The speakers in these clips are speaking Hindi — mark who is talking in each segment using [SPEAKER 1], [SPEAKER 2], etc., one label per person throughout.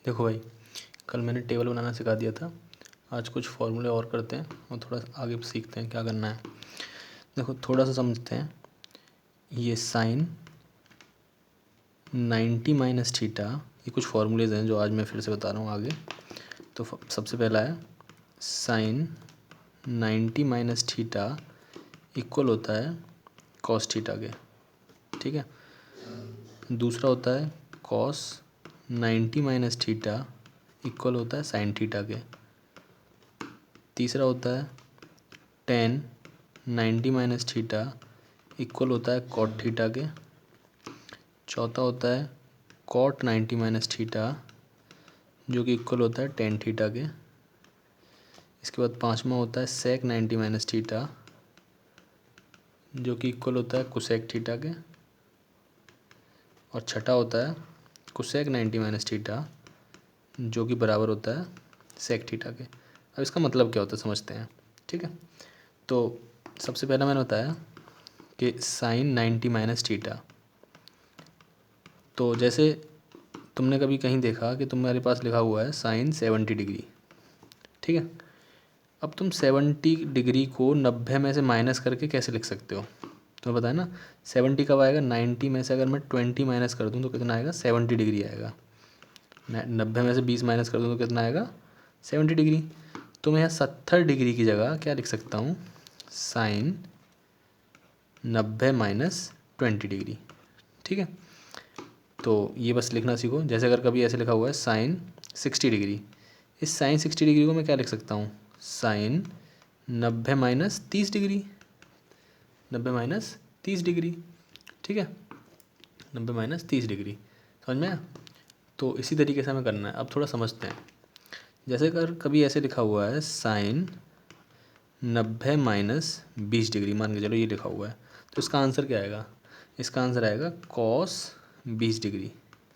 [SPEAKER 1] देखो भाई, कल मैंने टेबल बनाना सिखा दिया था। आज कुछ फॉर्मूले और करते हैं और थोड़ा आगे सीखते हैं क्या करना है। देखो थोड़ा सा समझते हैं। ये साइन 90 माइनस थीटा, ये कुछ फॉर्मूलेज हैं जो आज मैं फिर से बता रहा हूँ आगे। तो सबसे पहला है साइन 90 माइनस थीटा इक्वल होता है कॉस थीटा के, ठीक है। दूसरा होता है कॉस 90 माइनस थीटा इक्वल होता है साइन थीटा के। तीसरा होता है टेन 90 माइनस थीटा इक्वल होता है कॉट थीटा के। चौथा होता है कॉट 90 माइनस थीटा जो कि इक्वल होता है टेन थीटा के। इसके बाद पांचवा होता है सेक 90 माइनस थीटा जो कि इक्वल होता है कोसेक थीटा के। और छठा होता है कोसेक 90 माइनस थीटा जो कि बराबर होता है सेक थीटा के। अब इसका मतलब क्या होता है समझते हैं, ठीक है। तो सबसे पहला मैंने बताया कि साइन 90 माइनस थीटा, तो जैसे तुमने कभी कहीं देखा कि तुम्हारे पास लिखा हुआ है साइन 70 डिग्री, ठीक है। अब तुम 70 डिग्री को 90 में से माइनस करके कैसे लिख सकते हो, तुम्हें पता है ना। 70 कब आएगा, 90 में से अगर मैं 20 माइनस कर दूँ तो कितना आएगा, 70 डिग्री आएगा। 90 में से 20 माइनस कर दूँ तो कितना आएगा, 70 डिग्री। तो मैं यहाँ 70 डिग्री की जगह क्या लिख सकता हूँ, साइन 90 माइनस 20 डिग्री, ठीक है। तो ये बस लिखना सीखो। जैसे अगर कभी ऐसे लिखा हुआ है साइन 60 डिग्री, इस साइन 60 डिग्री को मैं क्या लिख सकता हूँ, sine 90 minus 30 degree, 90 minus 30 degree, ठीक है। 90 माइनस 30 डिग्री, समझ में आया। तो इसी तरीके से हमें करना है। अब थोड़ा समझते हैं। जैसे अगर कभी ऐसे लिखा हुआ है साइन 90 माइनस 20 डिग्री, मान के चलो ये लिखा हुआ है, तो इसका आंसर क्या आएगा, इसका आंसर आएगा कॉस 20 डिग्री।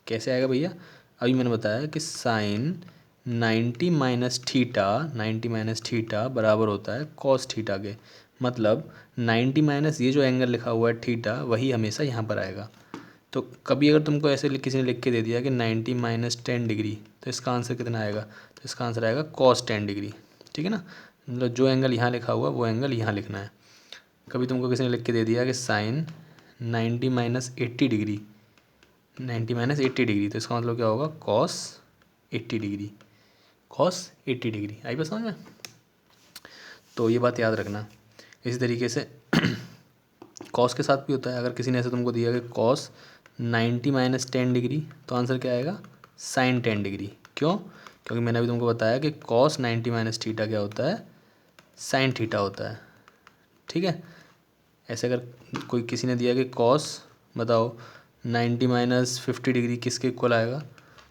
[SPEAKER 1] कैसे आएगा भैया, अभी मैंने बताया कि sine 90 minus theta, 90 minus theta बराबर होता है कॉस थीटा के। मतलब 90 माइनस ये जो एंगल लिखा हुआ है थीटा, वही हमेशा यहाँ पर आएगा। तो कभी अगर तुमको ऐसे किसी ने लिख के दे दिया कि 90 माइनस 10 डिग्री, तो इसका आंसर कितना आएगा, तो इसका आंसर आएगा कॉस 10 डिग्री, ठीक है ना। मतलब जो एंगल यहाँ लिखा हुआ वो एंगल यहाँ लिखना है। कभी तुमको किसी ने लिख के दे दिया कि sine 90 minus 80 degree, 90 minus 80 degree, तो इसका मतलब क्या होगा, कॉस 80 डिग्री, कॉस 80 डिग्री। आई बात समझ में। तो ये बात याद रखना। इसी तरीके से कॉस के साथ भी होता है। अगर किसी ने ऐसे तुमको दिया कि कॉस 90 माइनस 10 डिग्री, तो आंसर क्या आएगा, साइन 10 डिग्री। क्यों, क्योंकि मैंने अभी तुमको बताया कि कॉस 90 माइनस थीटा क्या होता है, साइन थीटा होता है, ठीक है। ऐसे अगर कोई किसी ने दिया कि कॉस बताओ 90 माइनस 50 डिग्री किसके इक्वल आएगा,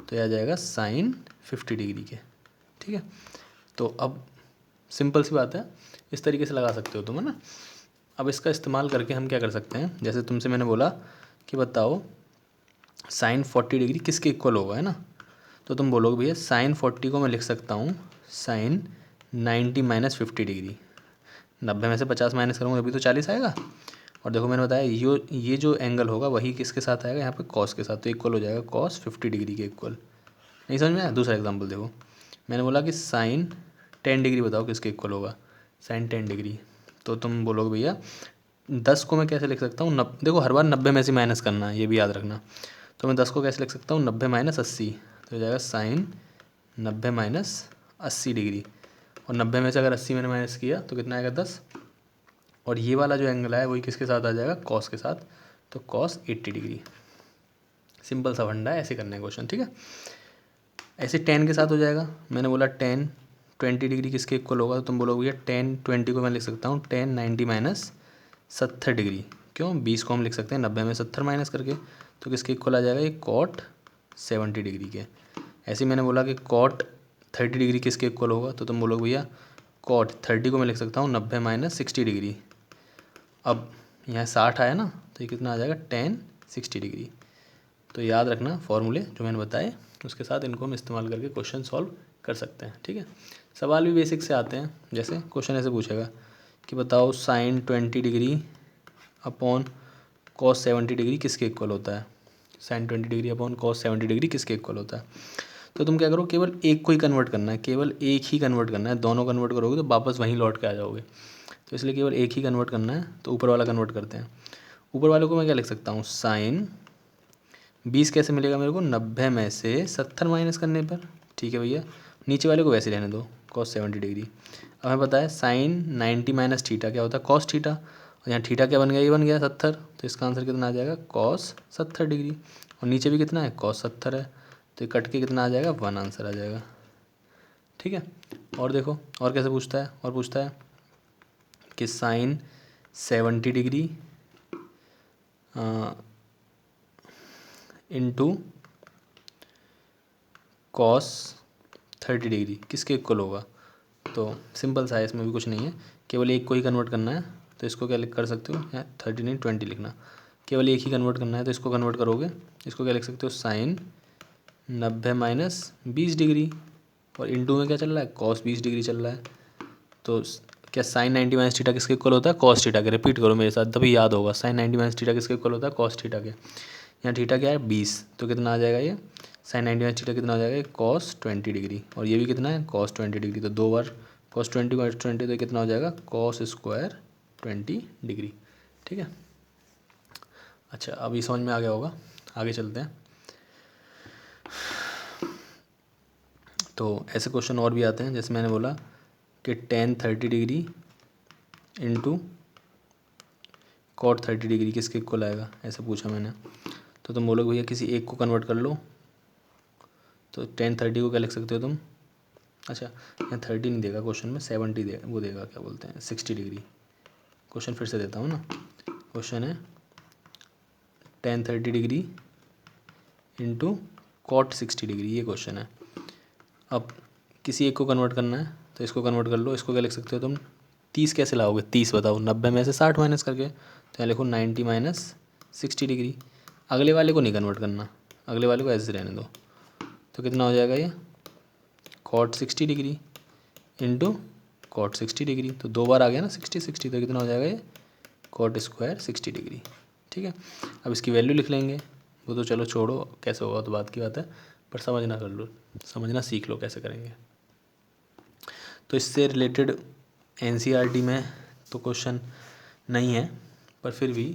[SPEAKER 1] तो यह आ जाएगा साइन 50 डिग्री के, ठीक है। तो अब सिंपल सी बात है, इस तरीके से लगा सकते हो तुम, है ना। अब इसका इस्तेमाल करके हम क्या कर सकते हैं, जैसे तुमसे मैंने बोला कि बताओ साइन 40 डिग्री किसके इक्वल होगा, है ना। तो तुम बोलोगे भैया साइन 40 को मैं लिख सकता हूँ साइन 90 माइनस 50 डिग्री। 90 में से 50 माइनस करूँगा तभी तो 40 आएगा। और देखो मैंने बताया ये जो एंगल होगा वही किसके साथ आएगा, यहाँ पे कॉस के साथ, तो इक्वल हो जाएगा कॉस 50 डिग्री के इक्वल। नहीं समझ में आया। दूसरा एग्जाम्पल देखो, मैंने बोला कि साइन 10 डिग्री बताओ किसके इक्वल होगा, साइन 10 डिग्री। तो तुम बोलोगे भैया 10 को मैं कैसे लिख सकता हूँ, देखो हर बार 90 में से माइनस करना है, ये भी याद रखना। तो मैं 10 को कैसे लिख सकता हूँ, 90 माइनस 80, तो हो जाएगा साइन 90 माइनस 80 डिग्री। और 90 में से अगर 80 मैंने माइनस किया तो कितना आएगा, 10। और ये वाला जो एंगल है वही किसके साथ आ जाएगा, कॉस के साथ, तो कॉस 80 डिग्री। सिंपल सा फंडा है, ऐसे करने क्वेश्चन, ठीक है। ऐसे 10 के साथ हो जाएगा। मैंने बोला 10 20 डिग्री किसके इक्वल होगा, तो तुम बोलोगे भैया 10 20 को मैं लिख सकता हूँ 10 90 माइनस 70 डिग्री। क्यों, 20 को हम लिख सकते हैं 90 में 70 माइनस करके, तो किसके इक्वल आ जाएगा, ये कॉट 70 डिग्री के। ऐसे ही मैंने बोला कि कॉट 30 डिग्री किसके इक्वल होगा, तो तुम बोलोगे भैया कॉट 30 को मैं लिख सकता हूँ 90 माइनस 60 डिग्री। अब यहाँ 60 आया ना, तो ये कितना आ जाएगा 10 60 डिग्री। तो याद रखना फॉर्मूले जो मैंने बताए, उसके साथ इनको हम इस्तेमाल करके क्वेश्चन सॉल्व कर सकते हैं, ठीक है। सवाल भी बेसिक से आते हैं। जैसे क्वेश्चन ऐसे पूछेगा कि बताओ sine 20 degree upon cos 70 degree किसके इक्वल होता है, sine 20 degree upon cos 70 degree किसके इक्वल होता है। तो तुम क्या करो, केवल एक को ही कन्वर्ट करना है, केवल एक ही कन्वर्ट करना है। दोनों कन्वर्ट करोगे तो वापस वहीं लौट के आ जाओगे, तो इसलिए केवल एक ही कन्वर्ट करना है। तो ऊपर वाला कन्वर्ट करते हैं। ऊपर वाले को मैं क्या लिख सकता हूँ, साइन 20 कैसे मिलेगा मेरे को, 90 में से 70 माइनस करने पर। ठीक है भैया, नीचे वाले को वैसे रहने दो, कॉस 70 डिग्री। अब हमें पता है साइन 90 माइनस थीटा क्या होता है, कॉस थीटा। और यहाँ थीटा क्या बन गया, ये बन गया 70। तो इसका आंसर कितना आ जाएगा, कॉस 70 डिग्री। और नीचे भी कितना है, कॉस 70 है, तो ये कट के कितना आ जाएगा, 1 आंसर आ जाएगा। ठीक है, और देखो और कैसे पूछता है, और पूछता है कि sine 70 degree into cos 30 degree किसके इक्वल होगा। तो सिंपल सा है, इसमें भी कुछ नहीं है, केवल एक को ही कन्वर्ट करना है। तो इसको क्या लिख कर सकते हो, 30 नहीं 20 लिखना, केवल एक ही कन्वर्ट करना है। तो इसको कन्वर्ट करोगे, इसको क्या लिख सकते हो, साइन 90 माइनस 20 डिग्री, और इंटू में क्या चल रहा है, कॉस 20 डिग्री चल रहा है। तो क्या साइन 90 माइनस थीटा किसके इक्वल होता है, कॉस थीटा के। रिपीट करो मेरे साथ तभी याद होगा, साइन 90 माइनस थीटा किसके इक्वल होता है, कॉस थीटा के। यहाँ थीटा क्या है, 20, तो कितना आ जाएगा ये, साइन 90 माइनस थीटा कितना हो जाएगा, कॉस 20 डिग्री। और ये भी कितना है, कॉस 20 डिग्री। तो 2 बार कॉस 20 कॉस 20, तो कितना हो जाएगा, कॉस स्क्वायर 20 डिग्री। ठीक है, अच्छा अब ये समझ में आ गया होगा, आगे चलते हैं। तो ऐसे क्वेश्चन और भी आते हैं, जैसे मैंने बोला कि tan 30 degree into cot 30 degree किसके इक्वल आएगा, ऐसे पूछा मैंने। तो तुम बोलोगे भैया किसी एक को कन्वर्ट कर लो। तो tan 30 को क्या लिख सकते हो तुम, अच्छा यहाँ 30 नहीं देगा क्वेश्चन में, 70 दे, वो देगा, क्या बोलते हैं 60 डिग्री। क्वेश्चन फिर से देता हूँ ना, क्वेश्चन है tan 30 degree into cot 60 degree, ये क्वेश्चन है। अब किसी एक को कन्वर्ट करना है, तो इसको कन्वर्ट कर लो। इसको क्या लिख सकते हो तुम, 30 कैसे लाओगे, 30 बताओ, 90 में से 60 माइनस करके। तो यहाँ लिखो 90 माइनस 60 डिग्री। अगले वाले को नहीं कन्वर्ट करना, अगले वाले को ऐसे रहने दो। तो कितना हो जाएगा ये, cot 60 degree into cot 60 degree. तो 2 बार आ गया ना 60 60, तो कितना हो जाएगा ये, cot स्क्वायर 60 डिग्री। ठीक है, अब इसकी वैल्यू लिख लेंगे। वो तो चलो छोड़ो, कैसे होगा तो बात की बात है, पर समझना कर लो, समझना सीख लो कैसे करेंगे। तो इससे रिलेटेड एनसीईआरटी में तो क्वेश्चन नहीं है, पर फिर भी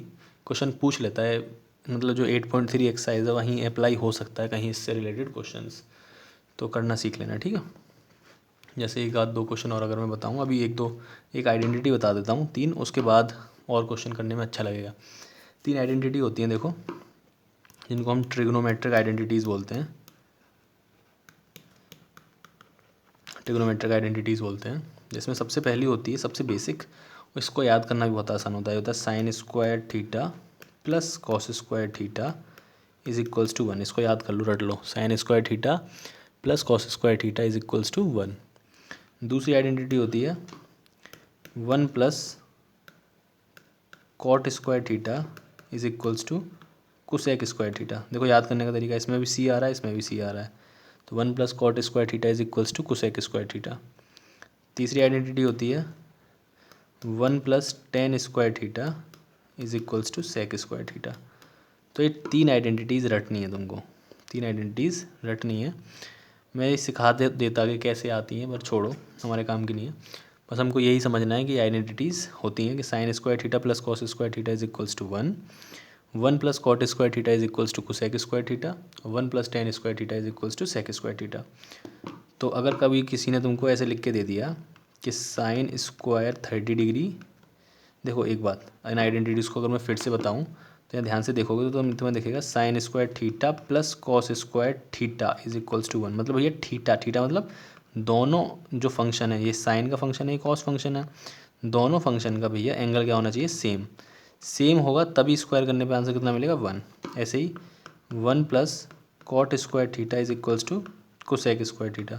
[SPEAKER 1] क्वेश्चन पूछ लेता है, मतलब जो 8.3 एक्सरसाइज है वहीं अप्लाई हो सकता है कहीं इससे रिलेटेड क्वेश्चंस, तो करना सीख लेना। ठीक है, जैसे एक आध दो क्वेश्चन और अगर मैं बताऊँ, अभी एक आइडेंटिटी बता देता हूँ 3, उसके बाद और क्वेश्चन करने में अच्छा लगेगा। 3 आइडेंटिटी होती हैं देखो, जिनको हम ट्रिग्नोमेट्रिक आइडेंटिटीज़ बोलते हैं, ट्रिग्नोमेट्रिक आइडेंटिटीज़ बोलते हैं। जिसमें सबसे पहली होती है सबसे बेसिक, इसको याद करना भी बहुत आसान होता है sine square theta plus cos square theta is equals to 1। इसको याद कर लो, रट लो, sine square theta plus cos square theta is equals to 1। दूसरी आइडेंटिटी होती है 1 plus cot square theta is equals to cosec square theta. देखो याद करने का तरीका, इसमें भी सी आ रहा है, इसमें भी सी आ रहा है। तो 1 plus cot square theta is equals to cosec square theta. तीसरी आइडेंटिटी होती है 1 plus tan square theta is equals to sec square theta. तो ये 3 आइडेंटिटीज़ रटनी है तुमको, 3 आइडेंटिटीज़ रटनी है। मैं सिखा देता कि कैसे आती हैं, पर छोड़ो, हमारे काम की नहीं है। बस हमको यही समझना है कि आइडेंटिटीज़ होती हैं कि sine square theta plus cos square theta is equals to 1, 1 plus cot square theta is equals to cosec square theta, 1 plus tan square theta is equals to sec square theta. तो अगर कभी किसी ने तुमको ऐसे लिख के दे दिया कि साइन स्क्वायर 30 डिग्री, देखो एक बात, इन आइडेंटिटीज़ को अगर मैं फिर से बताऊं तो यहाँ ध्यान से देखोगे तो तुम्हें दिखेगा sine square theta plus cos square theta is equals to 1। मतलब भैया थीटा थीटा मतलब दोनों जो फंक्शन है, ये साइन का फंक्शन है, ये कॉस फंक्शन है, दोनों फंक्शन का भैया एंगल क्या होना चाहिए, सेम। सेम होगा तभी स्क्वायर करने पे आंसर कितना मिलेगा, 1। ऐसे ही 1 plus cot square theta is equals to cosec square theta.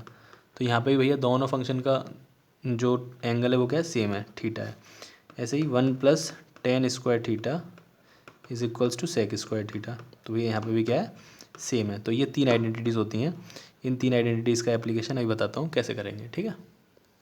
[SPEAKER 1] तो यहाँ पे भी भैया दोनों फंक्शन का जो एंगल है वो क्या है, सेम है, थीटा है। ऐसे ही 1 plus tan square theta is equals to sec square theta. तो भैया यहाँ पे भी क्या है, सेम है। तो ये 3 आइडेंटिटीज़ होती हैं। इन 3 आइडेंटिटीज़ का एप्लीकेशन अभी बताता हूँ कैसे करेंगे, ठीक है।